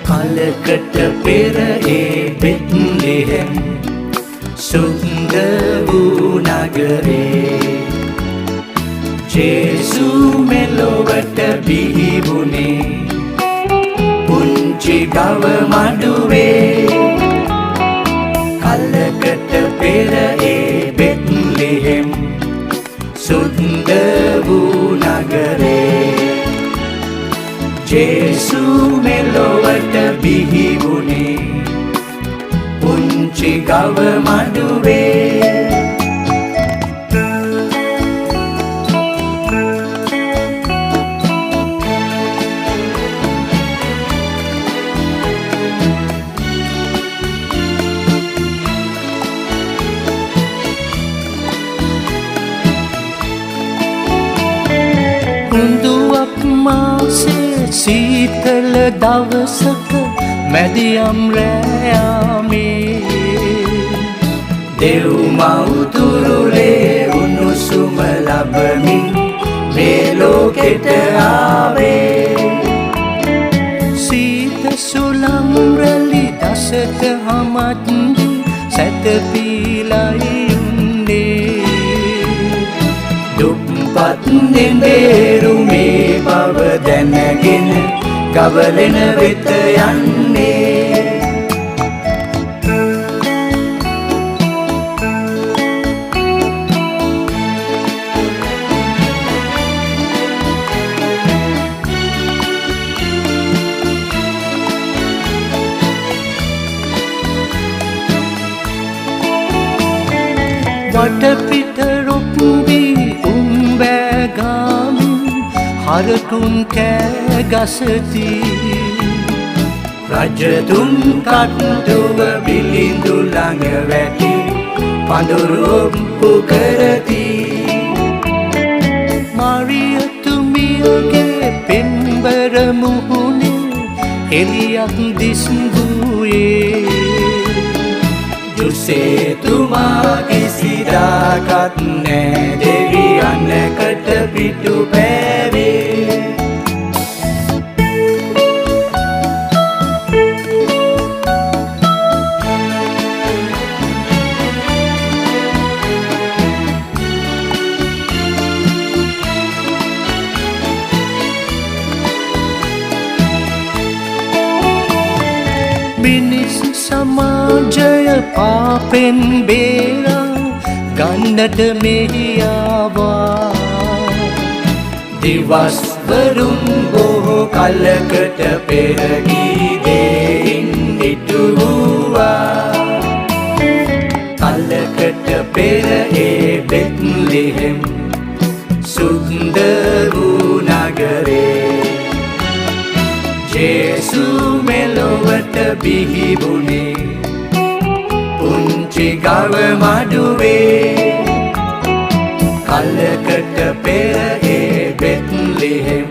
කලකට පෙර ඒ බෙත්ලෙහෙම් සුන්දර වූ නගරේ ජේසු මෙලොවට බිහි වුණේ පුංචි ගව මඩුවේ කලකට පෙර ඒ බෙත්ලෙහෙම් සුන්දර වූ නගරේ ජේසු මෙලොවට බිහි වුණේ පුංචි ගව මඩුවේ උඳුවක් මාසේ සීතල දවසක මැදියම් රෑයාමේ දෙව් මව්තුරුලේ උණුසුම ලබමින් මේ ලෝකෙට ආවේ සීත සුළං රැලි දසට හමද්දී සැතපීලයි උන්නේ දුප්පත් නින්දේරුමේ බව දැනගෙන ගවලෙන වෙත යන්නේ වටපිට රොක්බී උම්බෑගාමින් හරකුන් කෑ ගසති රජතුන් කට්ටුව බිලිඳු ළඟ වැටි පඳුරු ඔප්පු කරති මරියතුමියගේ පෙම්බර මුහුණේ එළියක් දිස්වූයේ ජුසේතුමා කිසිදාකත් නෑ දෙවියන්කට පිටු පෑවේ මිනිස් සමාජය පාපෙන් බේරා ගන්නට මෙහි ආවා දිවස්වරුන් බොහෝ කලකට පෙර ගීතයෙන් ඉටුවා කලකට පෙර ඒ බෙත්ලෙහෙම් සුන්දර වූ නගරේ ජේසු මෙලොවට බිහි වුණේ පුංචි ගව මඩුවේ කලකට පෙර ඒ බෙත්ලෙහෙම්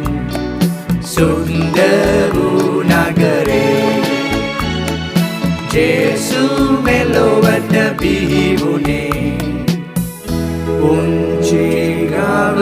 සුන්දර වූ නගරේ ජේසු මෙලොවට බිහි වුණේ පුංචි ගව